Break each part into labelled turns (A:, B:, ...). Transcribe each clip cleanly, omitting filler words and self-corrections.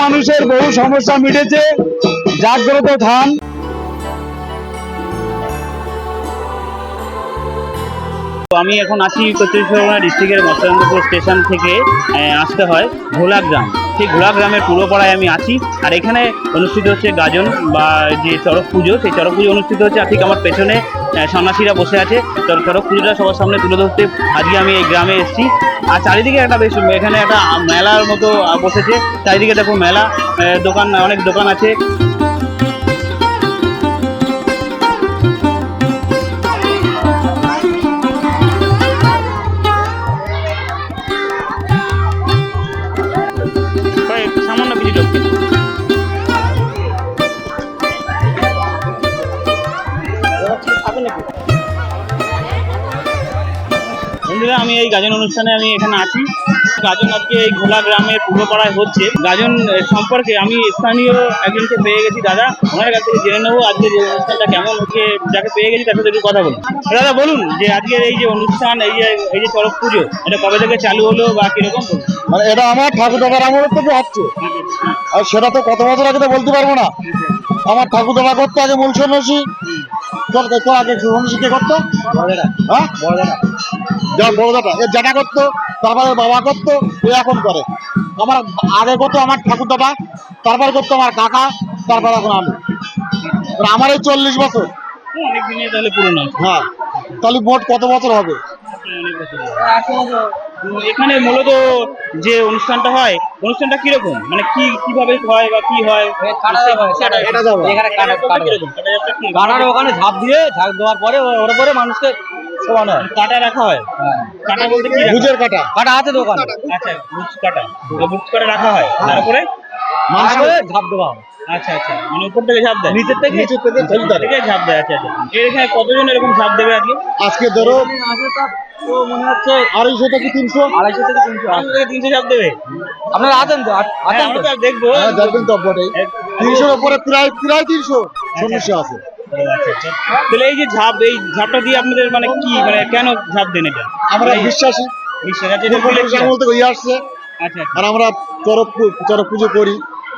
A: মানুষের বহু সমস্যা মিটেছে জাগ্রত ধান।
B: আমি এখন আছি উত্তর চব্বিশ পরগনা ডিস্ট্রিক্টের মৎস্যচন্দ্রপুর স্টেশন থেকে আসতে হয় ঘোলাগ্রাম। সেই ঘোলাগ্রামের পূর্বপাড়ায় আমি আছি, আর এখানে অনুষ্ঠিত হচ্ছে গাজন বা যে চড়ক পুজো, সেই চড়ক পুজো অনুষ্ঠিত হচ্ছে। ঠিক আমার পেছনে সন্ন্যাসীরা বসে আছে। চড়ক পুজোটা সবার সামনে তুলে ধরতে আজকে আমি এই গ্রামে এসেছি। আর চারিদিকে একটা বেশ এখানে একটা মেলার মতো বসেছে, চারিদিকে দেখো মেলা, দোকান, অনেক দোকান আছে। সামান্য কিছু লোককে বন্ধুরা, আমি এই গাজন অনুষ্ঠানে আমি এখানে আছি। গাজন আজকে এই ঘোলা গ্রামের পূর্বপাড়ায় হচ্ছে। গাজন সম্পর্কে আমি স্থানীয় একজনকে পেয়ে গেছি, দাদা, ওনার কাছ থেকে জেনে নেবো আজকে যে অনুষ্ঠানটা কেমন হচ্ছে। যাকে পেয়ে গেছি তার সাথে একটু কথা বলুন। দাদা বলুন যে আজকের এই যে অনুষ্ঠান, এই যে চড়ক পুজো, এটা কবে থেকে চালু হলো বা কিরকম?
A: মানে এটা আমার ঠাকুর দাদার আমলের থেকে হচ্ছে, আর সেটা তো কত বছর আগে তো বলতে পারবো না। আমার ঠাকুর দাদা করতো আগে মূল সন্ন্যাসী। আগে সন্ন্যাসী কে করতো? হ্যাঁ, বড়দাটা এর জাটা করতো, তারপরে বাবা করতো, এ এখন করে। আমার আগে করতো আমার ঠাকুর দাদা, তারপরে করতো আমার কাকা, তারপর এখন আমি। আমার এই 40 বছর।
B: অনেক দিনের তাহলে পুরনো।
A: হ্যাঁ, তাহলে মোট কত বছর হবে?
B: এখানে মূলত যে অনুষ্ঠানটা হয়, অনুষ্ঠানটা কিরকম, মানে কিভাবে হয় বা কি হয়?
C: ওখানে ঝাঁপ দেওয়ার পরে ওর উপরে মানুষকে শোয়ানো হয়,
B: কাটা রাখা হয়। কাটা বলতে কি?
A: ভুজের কাটা।
C: কাটা আছে দোকানে।
B: আচ্ছা, ভুজ কাটা, ভুজ করে রাখা হয়, তারপরে
C: ঝাঁপ দেওয়া হয়।
B: আচ্ছা আচ্ছা, মানে উপর থেকে ঝাঁপ দেয়,
C: নিচের থেকে
B: ঝাঁপ দেয়। আচ্ছা আচ্ছা, এখানে কতজন এরকম ঝাঁপ দেবে আজকে?
A: আজকে ধরো
C: মনে হচ্ছে
A: 250 থেকে 300।
C: 250 থেকে 300
B: 300 ঝাঁপ দেবে।
C: আপনারা আছেন তো?
B: আছেন তো? দেখবো।
A: দেখবেন তো বটে, 300 উপরে প্রায় 300 সমস্যা আছে।
B: তাহলে এই যে ঝাঁপ, এই ঝাঁপটা দিয়ে আপনাদের মানে কি, মানে কেন ঝাঁপ দেন এটা?
A: আমরা বিশ্বাসী,
B: বিশ্বাস আছে এটা দিলে কি হয়?
A: আমল থেকে ইয়ে আসছে।
B: আচ্ছা
A: আর আমরা চড়ক পুজো করি।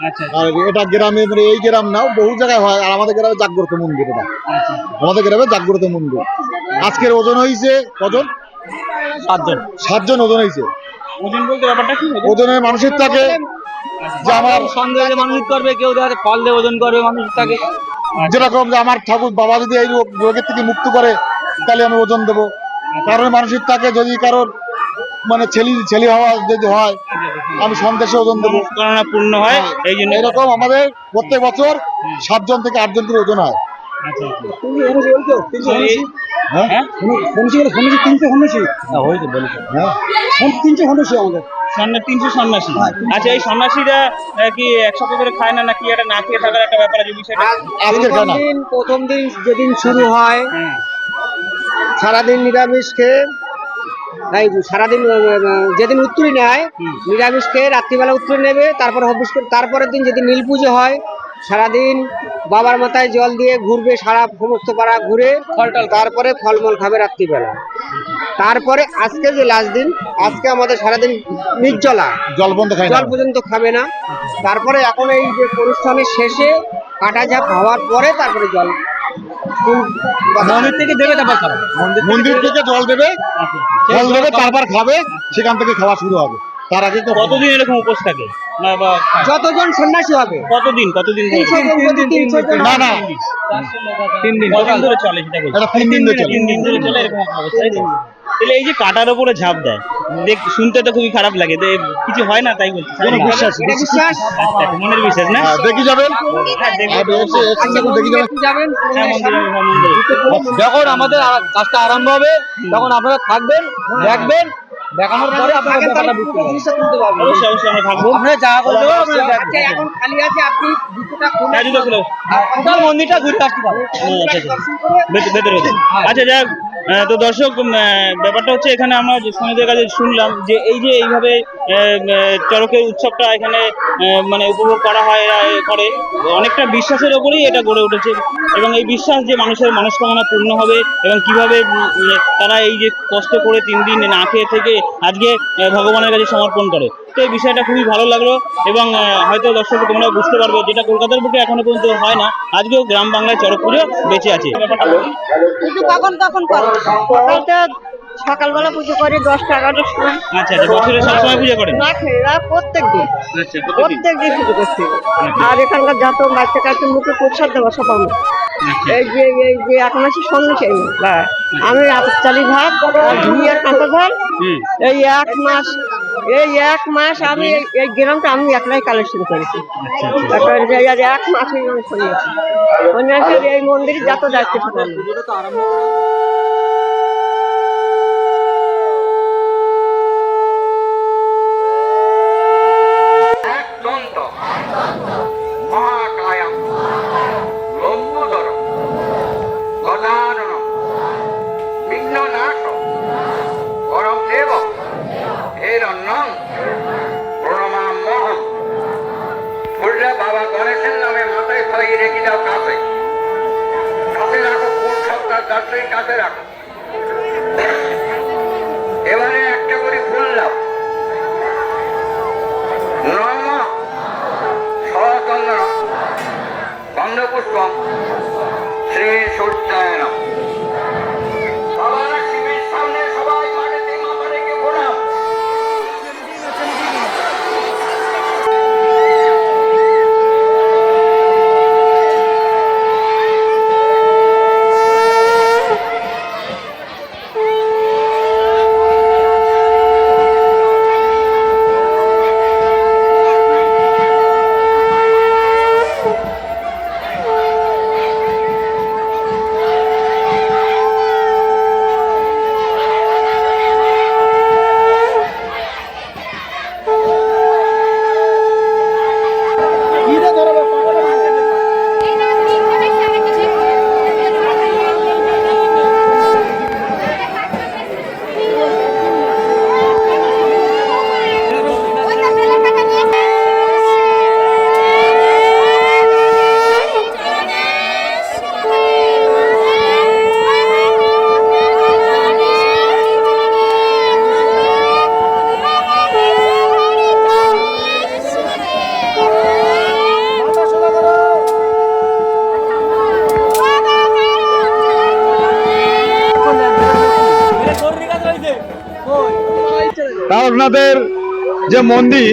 B: আচ্ছা
A: আর এটা গ্রামে, মানে এই গ্রাম না, বহু জায়গায় হয়। আর আমাদের গ্রামে জাগ্রত মন্দির, এটা
B: আচ্ছা।
A: আমাদের গ্রামে জাগ্রত মন্দির। আজকের ওজন হয়েছে কজন? 7 জন ওজন হয়েছে।
B: ওজন বলতে ব্যাপারটা কি?
A: ওজনের মানুষের থাকে যে আমার
C: সন্দেহে মানুষ করবে, কেউ দেখা ফল দিয়ে ওজন করবে মানুষ থাকে।
A: যেরকম যে আমার ঠাকুর বাবা যদি এই রোগের থেকে মুক্ত করে, তাহলে আমি ওজন দেবো। কারণ মানুষের থাকে যদি কারোর মানে ছেলে হওয়া যদি হয়, আমি সন্দেশে ওজন দেবো,
B: মনস্কামনা পূর্ণ হয়। এই জন্য
A: এরকম আমাদের প্রত্যেক বছর 7 জন থেকে 8 জন করে ওজন হয়।
B: আচ্ছা আচ্ছা।
A: হ্যাঁ,
B: তিনশো সন্ন্যাসী। আচ্ছা, এই সন্ন্যাসীরা কি একসাথে করে খায় না, নাকি এটা না খেয়ে থাকার একটা ব্যাপার আছে বিষয়টা?
A: আজকে খায় না।
C: প্রথম দিন যেদিন শুরু হয়, সারাদিন নিরামিষ খেয়ে, সারাদিন যেদিন উত্তরী নেয় নিরামিষ খেয়ে রাত্রিবেলা উত্তরী নেবে, তারপরে হবিষ করে। তারপরের দিন যেদিন নীল পুজো হয়, সারাদিন বাবার মাথায় জল দিয়ে ঘুরবে, সারা সমস্ত পাড়া ঘুরে তারপরে ফলমূল খাবে রাত্রিবেলা। তারপরে আজকে যে লাস্ট দিন, আজকে আমাদের সারাদিন নির্জলা,
A: জল বন্ধ খায় না,
C: জল পর্যন্ত খাবে না। তারপরে এখন এই যে অনুষ্ঠানের শেষে কাটা ঝাঁপ হওয়ার পরে তারপরে জল মন্দির থেকে দেবে, তারপর খাবে।
A: মন্দির থেকে জল দেবে, জল দেবে, তারপর খাবে। সেখান থেকে খাওয়া শুরু হবে। তার আগে তো
B: কতদিন এরকম উপোস থাকে? না বা
C: যতজন সন্ন্যাসী হবে।
B: কতদিন?
C: 300 জন।
A: না না,
B: 3 দিন। কতদিন ধরে চলে সেটা বলছি?
A: এটা 3 দিন ধরে চলে।
B: 3 দিন ধরে চলে এরকম অবস্থা, তাই তো? তাহলে এই যে কাটার উপরে ঝাঁপ দেয়, শুনতে তো খুবই খারাপ লাগে, তো কিছু হয় না তাই বলছি।
A: কোনো বিশ্বাস,
C: বিশ্বাস,
B: মনের বিশ্বাস না?
A: দেখি যাবেন, দেখি যাবেন।
C: যখন আমাদের কাজটা আরম্ভ হবে তখন আপনারা থাকবেন, দেখবেন, দেখানোর পরে আপনারা ব্যাপারটা বুঝতে পারবেন।
B: অবশ্যই অবশ্যই আমরা থাকবো।
C: আপনারা যা করলেও আপনারা দেখবেন। এখন খালি আছে, আপনি জুতোটা
B: হ্যাঁ, জুতো খুলো।
C: টোটাল মন্দিরটা ঘুরে আসতে পারবেন।
B: ভেতরে। আচ্ছা, যাক, তো দর্শক, ব্যাপারটা হচ্ছে এখানে আমরা যে সঙ্গীদের কাছে শুনলাম যে এই যে এইভাবে চড়কের উৎসবটা এখানে মানে উপভোগ করা হয় করে অনেকটা বিশ্বাসের ওপরেই এটা গড়ে উঠেছে এবং এই বিশ্বাস যে মানুষের মনস্কামনা পূর্ণ হবে এবং কিভাবে তারা এই যে কষ্ট করে 3 দিন না খেয়ে থেকে আজকে ভগবানের কাছে সমর্পণ করে। তো এই বিষয়টা খুবই ভালো লাগলো এবং হয়তো দর্শক তোমরা বুঝতে পারবে যেটা কলকাতার বুকে এখনো পর্যন্ত হয় না, আজকেও গ্রাম বাংলায় চড়ক পুজো বেঁচে আছে।
D: পুজো কখন কখন করো? সকালবেলা পুজো করি 10টা 11টার সময়।
B: আচ্ছা আচ্ছা, বছরে সবসময় পুজো করেন?
D: না খেয়ে প্রত্যেক দিন
B: আচ্ছা, প্রতিদিন?
D: পুজো করছি। আর এখানকার যত বাচ্চা কাচ্চা মুখে প্রসাদ দেওয়া সব আমি। এই যে 1 মাসের সঙ্গে চাই না, আমি চালি ভাত আর ঘি আর কাঁচা ঝাল এই 1 মাস আমি এই গ্রামটা আমি একলাই কালেকশন করেছি। আর 1 মাস আমি সন্ন্যাসী এই মন্দিরে যত দায়িত্ব থাকলাম।
E: মহাকায়ম লম্বোদর গদানন বিঘ্ননাশ পরম দেব হিরণ্যং প্রণমাম্যহম। বললে বাবা গণেশের নামে মাথায় খাই রেখে দাও কাছে কাছে রাখো, কোন সপ্তাহ 10ই কাছে রাখো। এবারে একটা করে ফুল দাও। নম সচন্দ্র গন্ধপুষ্পম শ্রী সূর্যায়ন। বাবারা শিবের সামনে সবাই মাটিতে মাথা রেখে প্রণাম।
A: তারকনাথের যে মন্দির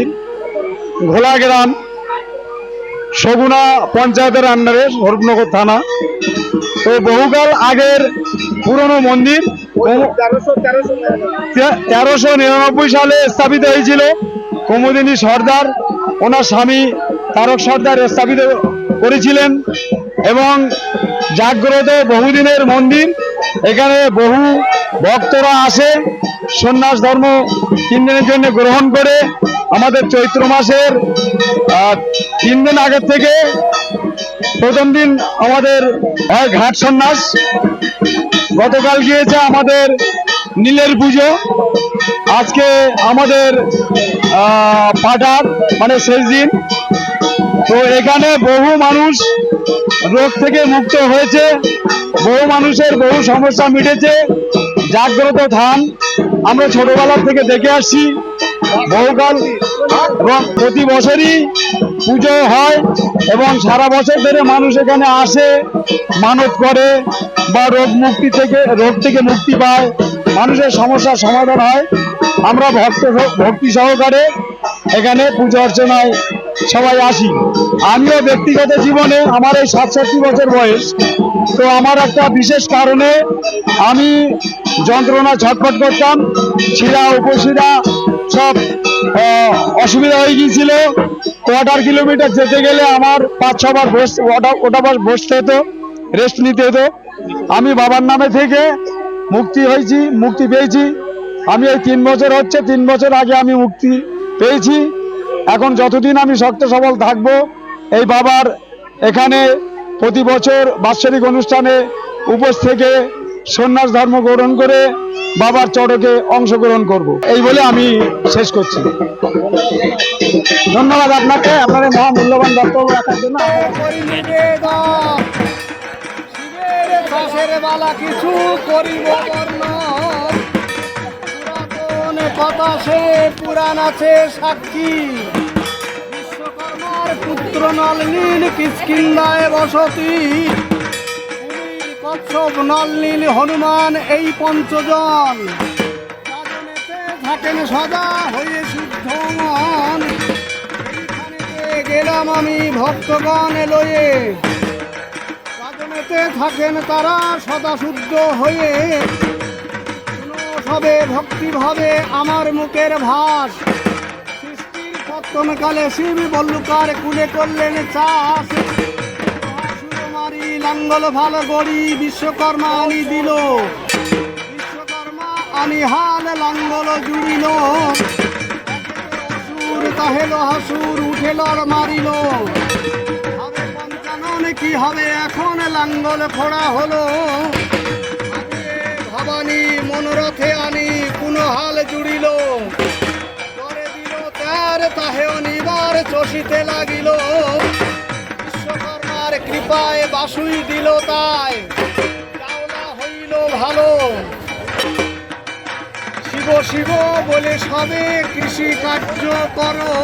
A: ঘোলা গ্রাম সগুনা পঞ্চায়েতের আন্ডারে স্বরূপনগর থানা, তো বহুকাল আগের পুরনো মন্দির 1399 সালে স্থাপিত হয়েছিল। কুমুদিনী সর্দার ওনার স্বামী তারক সর্দার স্থাপিত করেছিলেন এবং জাগ্রত বহুদিনের মন্দির। এখানে বহু ভক্তরা আসে সন্ন্যাস ধর্ম 3 দিনের জন্য গ্রহণ করে। আমাদের চৈত্র মাসের 3 দিন আগের থেকে প্রথম দিন আমাদের হয় ঘাট সন্ন্যাস, গতকাল গিয়েছে আমাদের নীলের পুজো, আজকে আমাদের পাঠার মানে শেষ দিন। তো এখানে বহু মানুষ রোগ থেকে মুক্ত হয়েছে, বহু মানুষের বহু সমস্যা মিটেছে। জাগ্রত ধাম আমরা ছোটবেলা থেকে দেখে আসছি বহুকাল, এবং প্রতি বছরই পুজো হয় এবং সারা বছর ধরে মানুষ এখানে আসে, মানত করে বা রোগ থেকে মুক্তি পায়, মানুষের সমস্যার সমাধান হয়। আমরা ভক্তি সহকারে এখানে পুজো অর্চনায় সবাই আসি। আমিও ব্যক্তিগত জীবনে আমার এই 67 বছর বয়স, তো আমার একটা বিশেষ কারণে আমি যন্ত্রণা ছটফট করতাম, শিরা উপশিরা সব অসুবিধা হয়ে গিয়েছিল। 1.5 কিলোমিটার যেতে গেলে আমার 5-6 বার বসতে হতো, রেস্ট নিতে হতো। আমি বাবার নামে থেকে মুক্তি পেয়েছি। আমি এই 3 বছর হচ্ছে, 3 বছর আগে আমি মুক্তি পেয়েছি। এখন যতদিন আমি শক্ত সবল থাকবো এই বাবার এখানে প্রতি বছর বাৎসরিক অনুষ্ঠানে উপোস থেকে সন্ন্যাস ধর্ম গ্রহণ করে বাবার চড়কে অংশগ্রহণ করব, এই বলে আমি শেষ করছি। ধন্যবাদ আপনাকে, আপনার এই মহামূল্যবান বক্তব্য রাখার জন্য।
C: শিবের বালা কিছু করিব পুরাতন কথা সে পুরাণ আছে সাক্ষী। বিশ্বকর্মার পুত্র নলনীল কিষ্কিন্ধায় বসতি, কুমির কচ্ছপ নলনীল হনুমান এই পঞ্চজন, রাজনেতে থাকেন সদা হয়ে শুদ্ধ মন। এইখানেতে গেলাম আমি ভক্তগণ লয়ে, রাজনেতে থাকেন তারা সদা শুদ্ধ হয়ে। সবে ভক্তিভাবে আমার মুখের ভাস, সৃষ্টির পত্তনকালে শিব বল্লুকার কুলে করলেন চাষ। মারি লাঙ্গল ভালো গড়ি বিশ্বকর্মা আনি দিল, বিশ্বকর্মা আনি হাল লাঙ্গল জুড়িল। অসুর তাহেল হাসুর উঠেল আর মারিল, হবে পঞ্চানন কি হবে এখন লাঙ্গল ফোড়া হলো। ভবানী মনোরথে আনি কোন হাল জুড়িল, করে দিল তার তাহে অনিবার চষিতে লাগিল। বিশ্বকর্মার কৃপায় বাসুই দিল তাই, চাওলা হইল ভালো। শিব শিব বলে সবে কৃষি কার্য করো।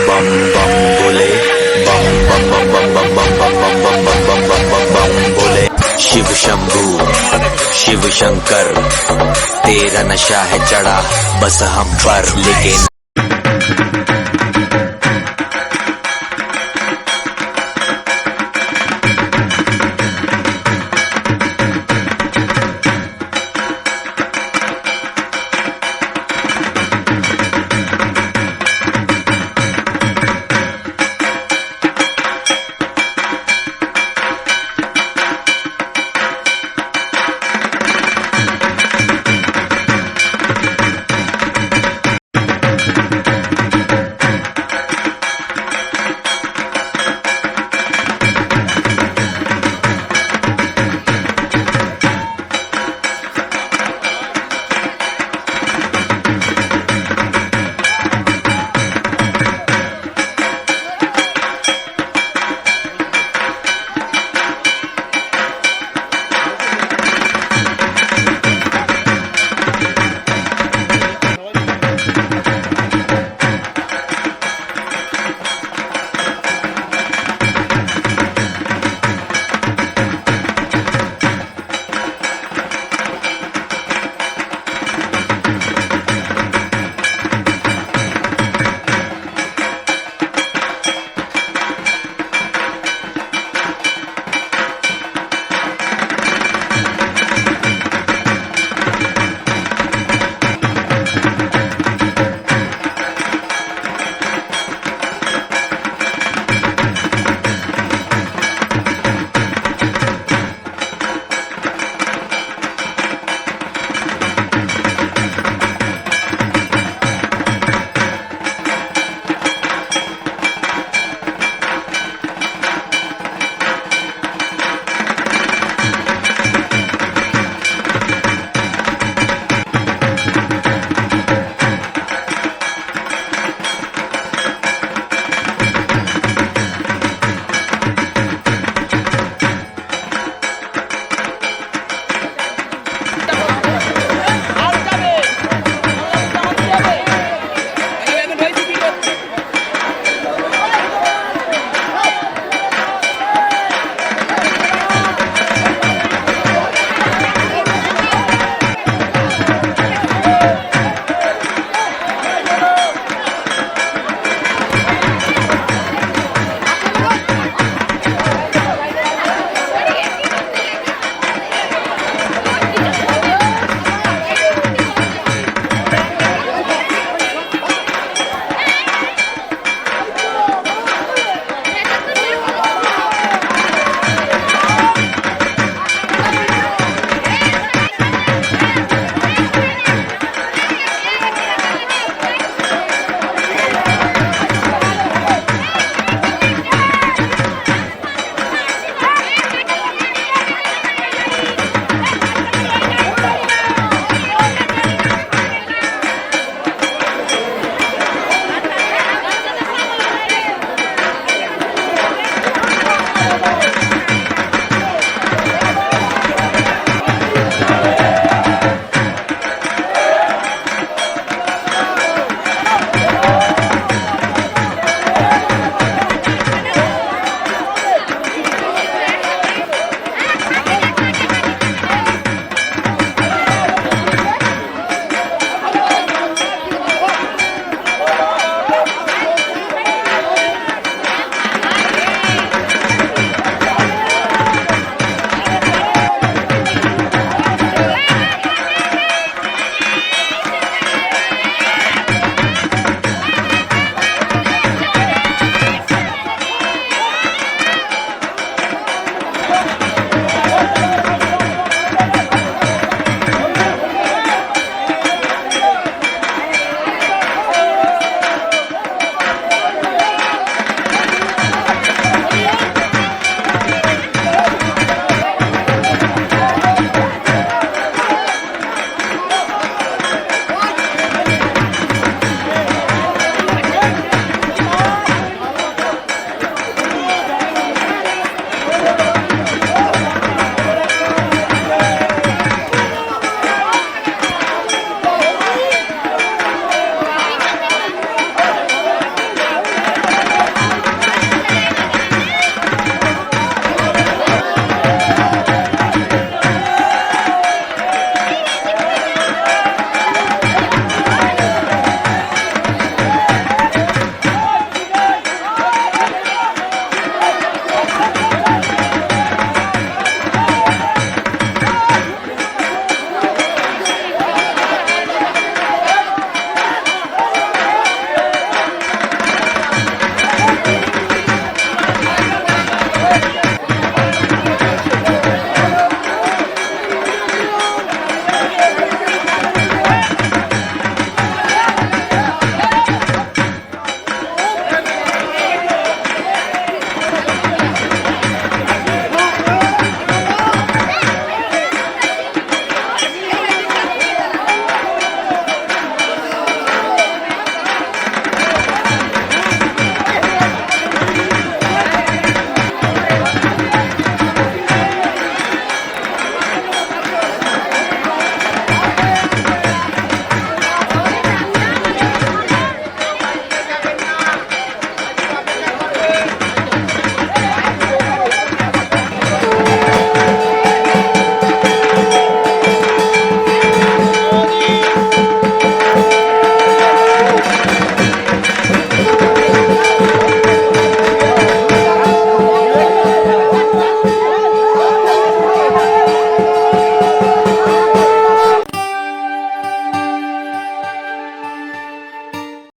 F: बम बम बोले, बम बम बम बम बम बम बम बम बम बम बम बम बम बम बोले। शिव शंभू शिव शंकर तेरा नशा है चढ़ा बस हम पर, लेकिन